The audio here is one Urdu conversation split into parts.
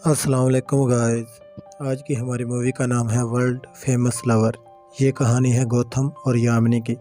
السلام علیکم گائز، آج کی ہماری مووی کا نام ہے ورلڈ فیمس لور۔ یہ کہانی ہے گوتھم اور یامنی کی۔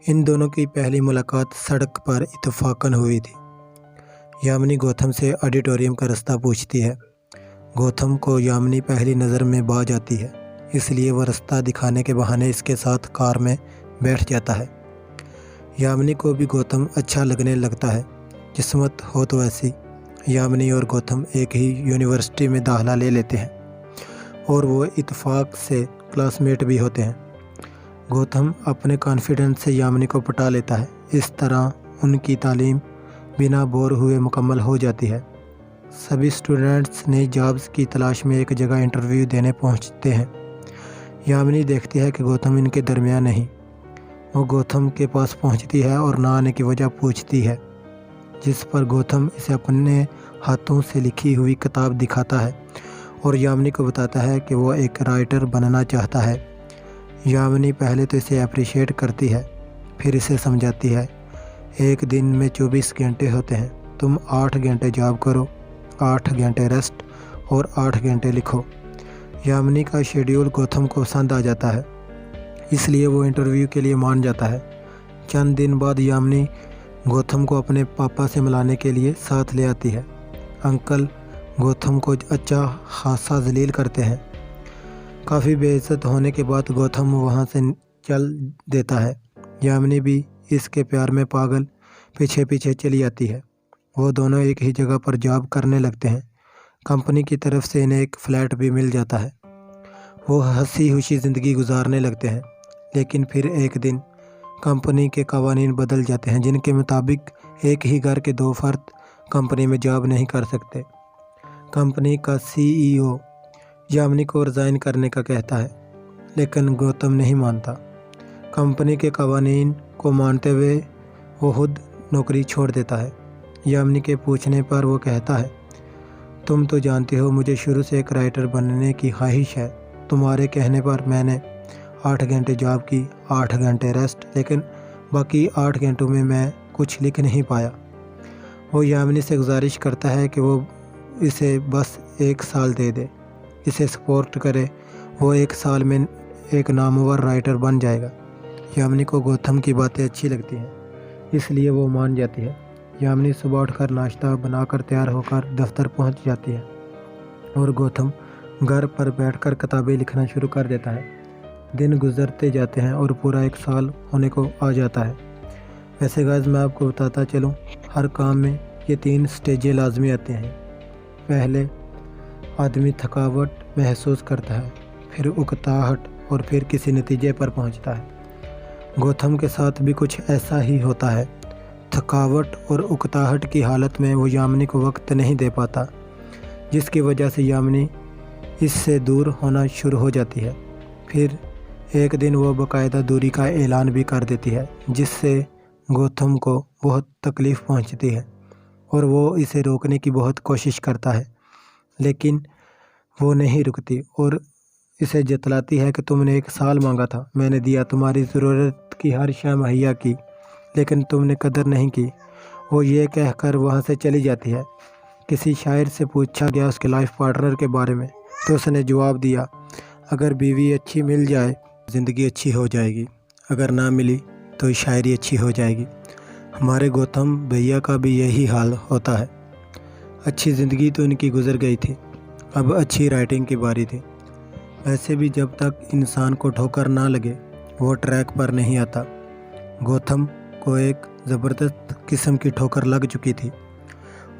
ان دونوں کی پہلی ملاقات سڑک پر اتفاقاً ہوئی تھی۔ یامنی گوتھم سے آڈیٹوریم کا راستہ پوچھتی ہے۔ گوتھم کو یامنی پہلی نظر میں بھا جاتی ہے، اس لیے وہ راستہ دکھانے کے بہانے اس کے ساتھ کار میں بیٹھ جاتا ہے۔ یامنی کو بھی گوتھم اچھا لگنے لگتا ہے۔ قسمت ہو تو ایسی، یامنی اور گوتھم ایک ہی یونیورسٹی میں داخلہ لے لیتے ہیں اور وہ اتفاق سے کلاس میٹ بھی ہوتے ہیں۔ گوتھم اپنے کانفیڈنس سے یامنی کو پٹا لیتا ہے۔ اس طرح ان کی تعلیم بنا بور ہوئے مکمل ہو جاتی ہے۔ سبھی اسٹوڈنٹس نئی جابز کی تلاش میں ایک جگہ انٹرویو دینے پہنچتے ہیں۔ یامنی دیکھتی ہے کہ گوتھم ان کے درمیان نہیں۔ وہ گوتھم کے پاس پہنچتی ہے اور نہ آنے کی وجہ پوچھتی ہے، جس پر گوتھم اسے اپنے ہاتھوں سے لکھی ہوئی کتاب دکھاتا ہے اور یامنی کو بتاتا ہے کہ وہ ایک رائٹر بننا چاہتا ہے۔ یامنی پہلے تو اسے اپریشیٹ کرتی ہے، پھر اسے سمجھاتی ہے، ایک دن میں 24 گھنٹے ہوتے ہیں، تم 8 گھنٹے جاب کرو، 8 گھنٹے ریسٹ اور 8 گھنٹے لکھو۔ یامنی کا شیڈیول گوتھم کو پسند آ جاتا ہے، اس لیے وہ انٹرویو کے لیے مان جاتا ہے۔ چند دن بعد یامنی گوتھم کو اپنے پاپا سے ملانے کے لیے ساتھ لے آتی ہے۔ انکل گوتھم کو اچھا خاصا ذلیل کرتے ہیں۔ کافی بے عزت ہونے کے بعد گوتھم وہاں سے چل دیتا ہے۔ یامنی بھی اس کے پیار میں پاگل پیچھے پیچھے چلی آتی ہے۔ وہ دونوں ایک ہی جگہ پر جاب کرنے لگتے ہیں۔ کمپنی کی طرف سے انہیں ایک فلیٹ بھی مل جاتا ہے۔ وہ ہنسی خوشی زندگی گزارنے لگتے ہیں، لیکن پھر ایک دن کمپنی کے قوانین بدل جاتے ہیں، جن کے مطابق ایک ہی گھر کے 2 فرد کمپنی میں جاب نہیں کر سکتے۔ کمپنی کا CEO یامنی کو ریزائن کرنے کا کہتا ہے، لیکن گوتھم نہیں مانتا۔ کمپنی کے قوانین کو مانتے ہوئے وہ خود نوکری چھوڑ دیتا ہے۔ یامنی کے پوچھنے پر وہ کہتا ہے، تم تو جانتی ہو مجھے شروع سے ایک رائٹر بننے کی خواہش ہے۔ تمہارے کہنے پر میں نے 8 گھنٹے جاب کی، 8 گھنٹے ریسٹ، لیکن باقی 8 گھنٹوں میں میں کچھ لکھ نہیں پایا۔ وہ یامنی سے گزارش کرتا ہے کہ وہ اسے بس 1 سال دے دے، اسے سپورٹ کرے، وہ 1 سال میں ایک نامور رائٹر بن جائے گا۔ یامنی کو گوتھم کی باتیں اچھی لگتی ہیں، اس لیے وہ مان جاتی ہے۔ یامنی صبح اٹھ کر ناشتہ بنا کر تیار ہو کر دفتر پہنچ جاتی ہے اور گوتھم گھر پر بیٹھ کر کتابیں لکھنا شروع کر دیتا ہے۔ دن گزرتے جاتے ہیں اور پورا 1 سال ہونے کو آ جاتا ہے۔ ویسے گائز میں آپ کو بتاتا چلوں، ہر کام میں یہ 3 سٹیجیں لازمی آتے ہیں۔ پہلے آدمی تھکاوٹ محسوس کرتا ہے، پھر اکتاہٹ اور پھر کسی نتیجے پر پہنچتا ہے۔ گوتھم کے ساتھ بھی کچھ ایسا ہی ہوتا ہے۔ تھکاوٹ اور اکتاہٹ کی حالت میں وہ یامنی کو وقت نہیں دے پاتا، جس کی وجہ سے یامنی اس سے دور ہونا شروع ہو جاتی ہے۔ پھر ایک دن وہ باقاعدہ دوری کا اعلان بھی کر دیتی ہے، جس سے گوتھم کو بہت تکلیف پہنچتی ہے اور وہ اسے روکنے کی بہت کوشش کرتا ہے، لیکن وہ نہیں رکتی اور اسے جتلاتی ہے کہ تم نے 1 سال مانگا تھا، میں نے دیا، تمہاری ضرورت کی ہر شے مہیا کی، لیکن تم نے قدر نہیں کی۔ وہ یہ کہہ کر وہاں سے چلی جاتی ہے۔ کسی شاعر سے پوچھا گیا اس کے لائف پارٹنر کے بارے میں، تو اس نے جواب دیا، اگر بیوی اچھی مل جائے زندگی اچھی ہو جائے گی، اگر نہ ملی تو شاعری اچھی ہو جائے گی۔ ہمارے گوتھم بھیا کا بھی یہی حال ہوتا ہے۔ اچھی زندگی تو ان کی گزر گئی تھی، اب اچھی رائٹنگ کی باری تھی۔ ویسے بھی جب تک انسان کو ٹھوکر نہ لگے وہ ٹریک پر نہیں آتا۔ گوتھم کو ایک زبردست قسم کی ٹھوکر لگ چکی تھی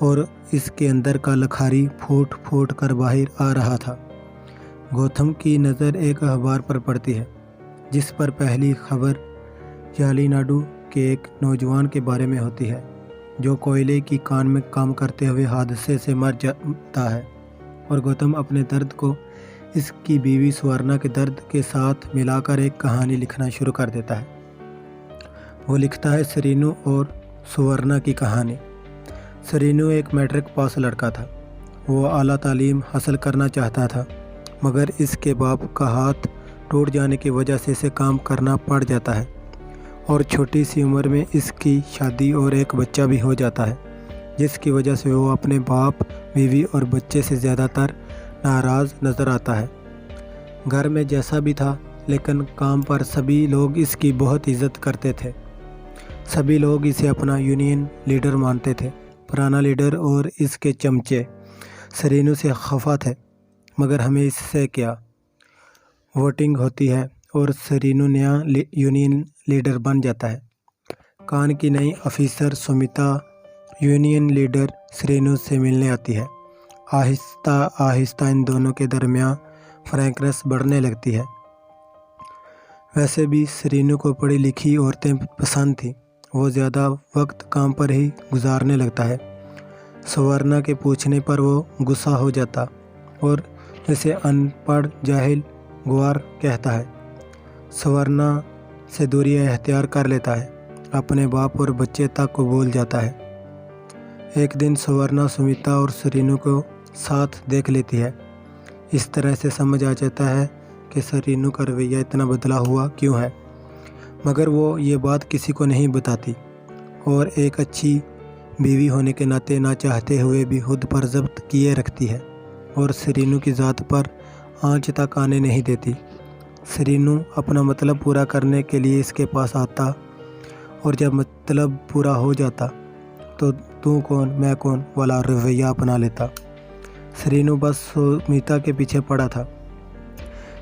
اور اس کے اندر کا لکھاری پھوٹ پھوٹ کر باہر آ رہا تھا۔ گوتھم کی نظر ایک اخبار پر پڑتی ہے، جس پر پہلی خبر جالی ناڈو کے ایک نوجوان کے بارے میں ہوتی ہے، جو کوئلے کی کان میں کام کرتے ہوئے حادثے سے مر جاتا ہے، اور گوتھم اپنے درد کو اس کی بیوی سورنا کے درد کے ساتھ ملا کر ایک کہانی لکھنا شروع کر دیتا ہے۔ وہ لکھتا ہے سرینو اور سورنا کی کہانی۔ سرینو ایک میٹرک پاس لڑکا تھا۔ وہ اعلیٰ تعلیم حاصل کرنا چاہتا تھا، مگر اس کے باپ کا ہاتھ ٹوٹ جانے کی وجہ سے اسے کام کرنا پڑ جاتا ہے، اور چھوٹی سی عمر میں اس کی شادی اور ایک بچہ بھی ہو جاتا ہے، جس کی وجہ سے وہ اپنے باپ بیوی اور بچے سے زیادہ تر ناراض نظر آتا ہے۔ گھر میں جیسا بھی تھا لیکن کام پر سبھی لوگ اس کی بہت عزت کرتے تھے۔ سبھی لوگ اسے اپنا یونین لیڈر مانتے تھے۔ پرانا لیڈر اور اس کے چمچے سرینو سے خفا تھے، مگر ہمیں اس سے کیا؟ ووٹنگ ہوتی ہے اور سرینو نیا یونین لیڈر بن جاتا ہے۔ کان کی نئی آفیسر سمیتا یونین لیڈر سرینو سے ملنے آتی ہے۔ آہستہ آہستہ ان دونوں کے درمیان فرینکنس بڑھنے لگتی ہے۔ ویسے بھی سرینو کو پڑھی لکھی عورتیں پسند تھیں۔ وہ زیادہ وقت کام پر ہی گزارنے لگتا ہے۔ سورنا کے پوچھنے پر وہ غصہ ہو جاتا اور اسے ان پڑھ، جاہل، گوار کہتا ہے۔ سورنا سے دوری اختیار کر لیتا ہے، اپنے باپ اور بچے تک کو بھول جاتا ہے۔ ایک دن سورنا سمیتا اور سرینو کو ساتھ دیکھ لیتی ہے۔ اس طرح سے سمجھ آ جاتا ہے کہ سرینو کا رویہ اتنا بدلا ہوا کیوں ہے، مگر وہ یہ بات کسی کو نہیں بتاتی اور ایک اچھی بیوی ہونے کے ناطے نہ چاہتے ہوئے بھی خود پر ضبط کیے رکھتی ہے اور سرینو کی ذات پر آنچ تک آنے نہیں دیتی۔ سرینو اپنا مطلب پورا کرنے کے لیے اس کے پاس آتا اور جب مطلب پورا ہو جاتا تو تو کون میں کون والا رویہ اپنا لیتا۔ سرینو بس سمیتا کے پیچھے پڑا تھا،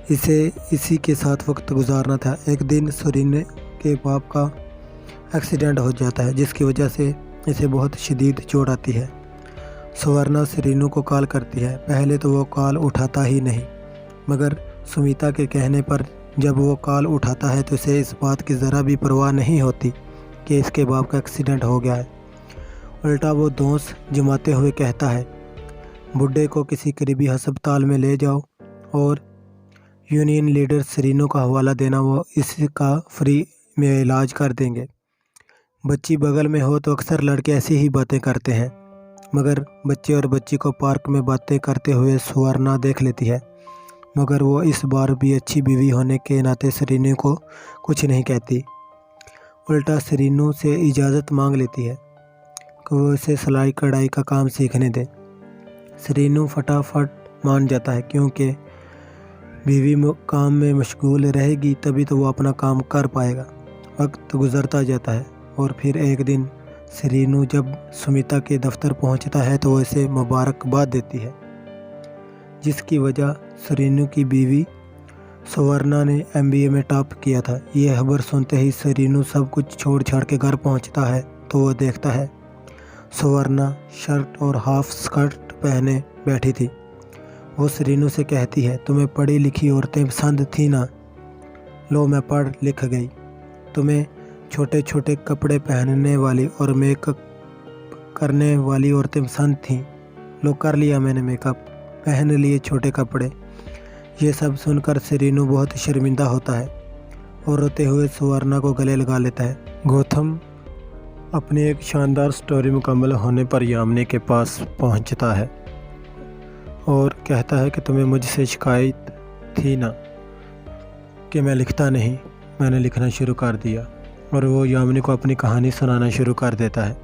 اسے اسی کے ساتھ وقت گزارنا تھا۔ ایک دن سرینو کے باپ کا ایکسیڈنٹ ہو جاتا ہے جس کی وجہ سے اسے بہت شدید چوٹ آتی ہے۔ سورنا سرینو کو کال کرتی ہے۔ پہلے تو وہ کال اٹھاتا ہی نہیں، مگر سمیتا کے کہنے پر جب وہ کال اٹھاتا ہے تو اسے اس بات کی ذرا بھی پرواہ نہیں ہوتی کہ اس کے باپ کا ایکسیڈنٹ ہو گیا ہے۔ الٹا وہ دونس جماتے ہوئے کہتا ہے، بڈھے کو کسی قریبی ہسپتال میں لے جاؤ اور یونین لیڈر سرینو کا حوالہ دینا، وہ اس کا فری میں علاج کر دیں گے۔ بچی بغل میں ہو تو اکثر لڑکے ایسی ہی باتیں کرتے ہیں، مگر بچے اور بچی کو پارک میں باتیں کرتے ہوئے سورنا دیکھ لیتی ہے، مگر وہ اس بار بھی اچھی بیوی ہونے کے ناطے سرینو کو کچھ نہیں کہتی۔ الٹا سرینو سے اجازت مانگ لیتی ہے کہ وہ اسے سلائی کڑھائی کا کام سیکھنے دے۔ سرینو فٹافٹ مان جاتا ہے کیونکہ بیوی کام میں مشغول رہے گی تبھی تو وہ اپنا کام کر پائے گا۔ وقت گزرتا جاتا ہے اور پھر ایک دن سرینو جب سمیتا کے دفتر پہنچتا ہے تو وہ اسے مبارکباد دیتی ہے، جس کی وجہ سرینو کی بیوی سورنا نے MBA میں ٹاپ کیا تھا۔ یہ خبر سنتے ہی سرینو سب کچھ چھوڑ چھاڑ کے گھر پہنچتا ہے تو وہ دیکھتا ہے سورنا شرٹ اور ہاف سکرٹ پہنے بیٹھی تھی۔ وہ سرینو سے کہتی ہے، تمہیں پڑھی لکھی عورتیں پسند تھیں نا؟ لو میں پڑھ لکھ گئی۔ تمہیں چھوٹے چھوٹے کپڑے پہننے والی اور میک اپ کرنے والی عورتیں پسند تھیں، لو کر لیا میں نے میک اپ، پہن لیے چھوٹے کپڑے۔ یہ سب سن کر سرینو بہت شرمندہ ہوتا ہے اور روتے ہوئے سورنا کو گلے لگا لیتا ہے۔ گوتھم اپنی ایک شاندار سٹوری مکمل ہونے پر یامنی کے پاس پہنچتا ہے اور کہتا ہے کہ تمہیں مجھ سے شکایت تھی نا کہ میں لکھتا نہیں، میں نے لکھنا شروع کر دیا، اور وہ یامنی کو اپنی کہانی سنانا شروع کر دیتا ہے،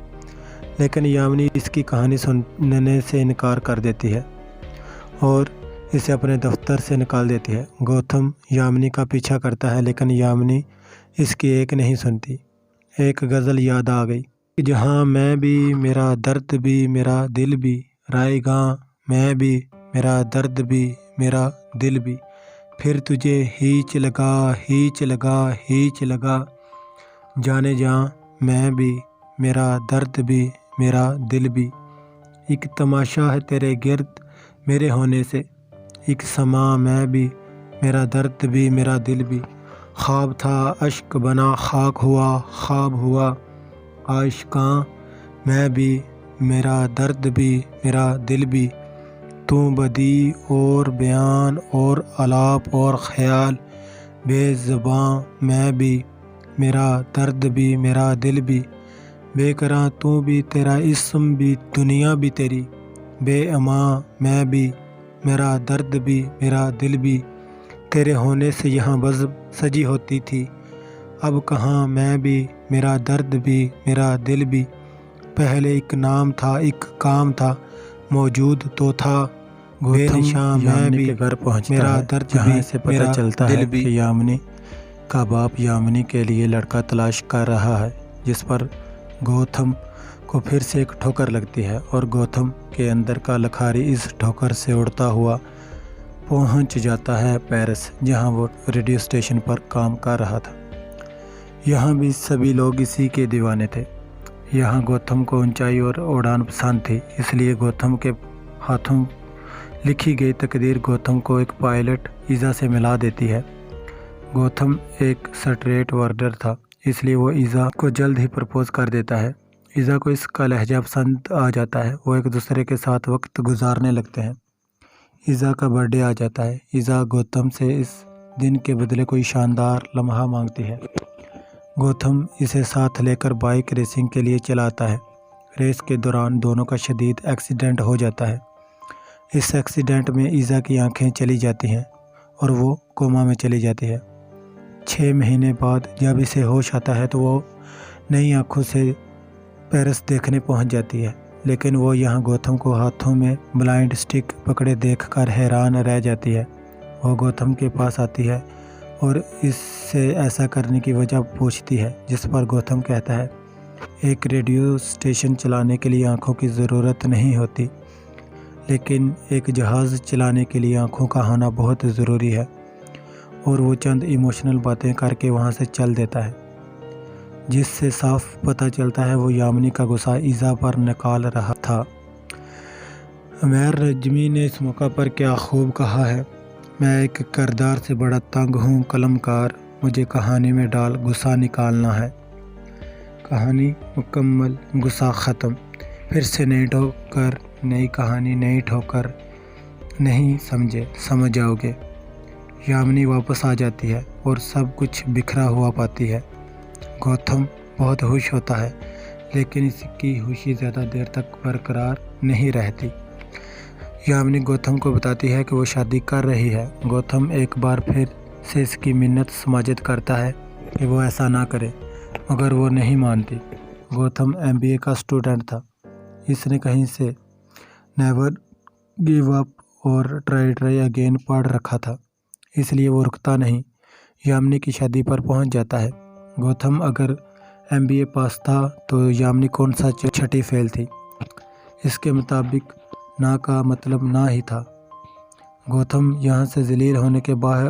لیکن یامنی اس کی کہانی سننے سے انکار کر دیتی ہے اور اسے اپنے دفتر سے نکال دیتی ہے۔ گوتھم یامنی کا پیچھا کرتا ہے لیکن یامنی اس کی ایک نہیں سنتی۔ ایک غزل یاد آ گئی، جہاں میں بھی میرا درد بھی میرا دل بھی، رائے گاں میں بھی میرا درد بھی میرا دل بھی، پھر تجھے ہیچ لگا ہیچ لگا ہیچ لگا، جانے جاں میں بھی میرا درد بھی میرا دل بھی، ایک تماشا ہے تیرے گرد میرے ہونے سے، ایک سما میں بھی میرا درد بھی میرا دل بھی، خواب تھا اشک بنا خاک ہوا خواب ہوا، عاشقاں میں بھی میرا درد بھی میرا دل بھی، تو بدی اور بیان اور الاپ اور خیال، بے زباں میں بھی میرا درد بھی میرا دل بھی، بے قراں تو بھی تیرا اسم بھی دنیا بھی تیری، بے اماں میں بھی میرا درد بھی میرا دل بھی، تیرے ہونے سے یہاں بزم سجی ہوتی تھی، اب کہاں میں بھی میرا درد بھی میرا دل بھی، پہلے ایک نام تھا ایک کام تھا، موجود تو تھا۔ گوتم یامنی کے گھر پہنچتا ہے۔ میرا درد جہاں سے پتہ چلتا ہے کہ یامنی کا باپ یامنی کے لیے لڑکا تلاش کر رہا ہے، جس پر گوتم کو پھر سے ایک ٹھوکر لگتی ہے اور گوتم کے اندر کا لکھاری اس ٹھوکر سے اڑتا ہوا پہنچ جاتا ہے پیرس، جہاں وہ ریڈیو اسٹیشن پر کام کر رہا تھا۔ یہاں بھی سبھی لوگ اسی کے دیوانے تھے۔ یہاں گوتم کو اونچائی اور اڑان پسند تھی، اس لیے گوتم کے ہاتھوں لکھی گئی تقدیر گوتم کو ایک پائلٹ ایزا سے ملا دیتی ہے۔ گوتم ایک سٹریٹ ورڈر تھا، اس لیے وہ ایزا کو جلد ہی پرپوز کر دیتا ہے۔ ایزا کو اس کا لہجہ پسند آ جاتا ہے، وہ ایک دوسرے کے ساتھ وقت گزارنے لگتے ہیں۔ ایزا کا برتھ ڈے آ جاتا ہے۔ ایزا گوتم سے اس دن کے بدلے کوئی شاندار لمحہ مانگتی ہے۔ گوتم اسے ساتھ لے کر بائک ریسنگ کے لیے چلاتا ہے۔ ریس کے دوران دونوں کا شدید ایکسیڈنٹ ہو جاتا ہے۔ اس ایکسیڈنٹ میں ایزا کی آنکھیں چلی جاتی ہیں اور وہ کوما میں چلی جاتی ہے۔ 6 مہینے بعد جب اسے ہوش آتا ہے تو وہ نئی آنکھوں سے پیرس دیکھنے پہنچ جاتی ہے، لیکن وہ یہاں گوتم کو ہاتھوں میں بلائنڈ اسٹک پکڑے دیکھ کر حیران رہ جاتی ہے۔ وہ گوتم کے پاس آتی ہے اور اس سے ایسا کرنے کی وجہ پوچھتی ہے، جس پر گوتم کہتا ہے، ایک ریڈیو اسٹیشن چلانے کے لیے آنکھوں کی ضرورت نہیں ہوتی، لیکن ایک جہاز چلانے کے لیے آنکھوں کا ہونا بہت ضروری ہے، اور وہ چند ایموشنل باتیں کر کے وہاں سے چل دیتا ہے، جس سے صاف پتہ چلتا ہے وہ یامنی کا غصہ ایزا پر نکال رہا تھا۔ امیر نجمی نے اس موقع پر کیا خوب کہا ہے، میں ایک کردار سے بڑا تنگ ہوں قلم کار، مجھے کہانی میں ڈال غصہ نکالنا ہے۔ کہانی مکمل، غصہ ختم، پھر سے نئی ٹھوکر، نئی کہانی، نئی ٹھوکر، نہیں سمجھے، سمجھ جاؤ گے۔ یامنی واپس آ جاتی ہے اور سب کچھ بکھرا ہوا پاتی ہے۔ گوتم بہت خوش ہوتا ہے، لیکن اس کی خوشی زیادہ دیر تک برقرار نہیں رہتی۔ یامنی گوتم کو بتاتی ہے کہ وہ شادی کر رہی ہے۔ گوتم ایک بار پھر سے اس کی منت سماجت کرتا ہے کہ وہ ایسا نہ کرے، مگر وہ نہیں مانتی۔ گوتم MBA کا اسٹوڈنٹ تھا، اس نے کہیں سے نیور گیو اپ اور ٹرائی اگین پڑھ رکھا تھا، اس لیے وہ رکتا نہیں، یامنی کی شادی پر پہنچ جاتا ہے۔ گوتم اگر MBA پاس تھا تو یامنی کون سا چھٹی فیل تھی، اس کے مطابق نہ کا مطلب نہ ہی تھا۔ گوتم یہاں سے ذلیل ہونے کے بعد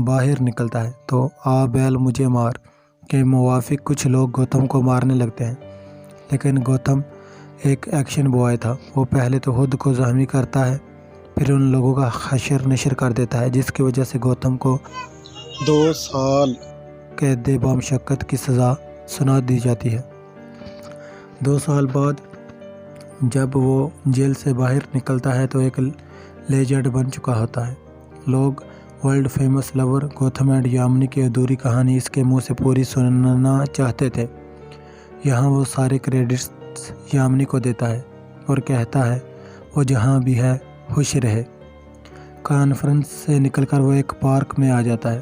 باہر نکلتا ہے تو آ بیل مجھے مار کے موافق کچھ لوگ گوتم کو مارنے لگتے ہیں، لیکن گوتم ایک ایکشن بوائے تھا، وہ پہلے تو خود کو زخمی کرتا ہے، پھر ان لوگوں کا حشر نشر کر دیتا ہے، جس کی وجہ سے گوتم کو 2 سال قید بامشقت کی سزا سنا دی جاتی ہے۔ 2 سال بعد جب وہ جیل سے باہر نکلتا ہے تو ایک لیجنڈ بن چکا ہوتا ہے۔ لوگ world famous lover Gautam and Yamini کی ادھوری کہانی اس کے منہ سے پوری سننا چاہتے تھے۔ یہاں وہ سارے کریڈٹس یامنی کو دیتا ہے اور کہتا ہے وہ جہاں بھی ہے خوش رہے۔ کانفرنس سے نکل کر وہ ایک پارک میں آ جاتا ہے،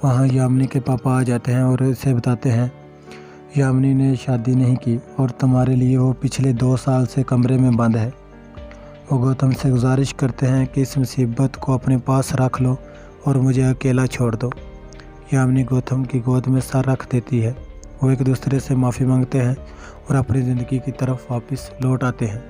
وہاں یامنی کے پاپا آ جاتے ہیں اور اسے بتاتے ہیں یامنی نے شادی نہیں کی اور تمہارے لیے وہ پچھلے 2 سال سے کمرے میں بند ہے۔ وہ گوتم سے گزارش کرتے ہیں کہ اس مصیبت کو اپنے پاس رکھ لو اور مجھے اکیلا چھوڑ دو۔ یامنی گوتم کی گود میں سر رکھ دیتی ہے، وہ ایک دوسرے سے معافی مانگتے ہیں اور اپنی زندگی کی طرف واپس لوٹ آتے ہیں۔